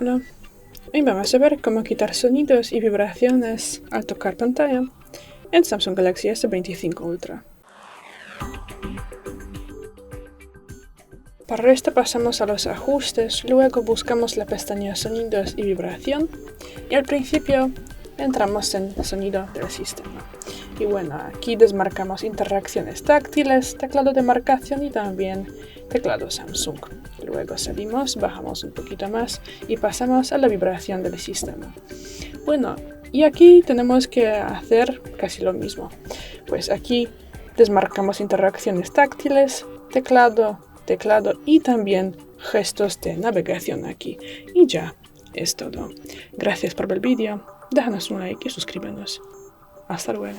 Hola, hoy vamos a ver cómo quitar sonidos y vibraciones al tocar pantalla en Samsung Galaxy S25 Ultra. Para esto pasamos a los ajustes, luego buscamos la pestaña Sonidos y Vibración y al principio entramos en Sonido del sistema. Y bueno, aquí desmarcamos interacciones táctiles, teclado de marcación y también teclado Samsung. Luego salimos, bajamos un poquito más y pasamos a la vibración del sistema. Bueno, y aquí tenemos que hacer casi lo mismo. Pues aquí desmarcamos interacciones táctiles, teclado y también gestos de navegación aquí. Y ya, es todo. Gracias por ver el vídeo, déjanos un like y suscríbenos. Hasta luego.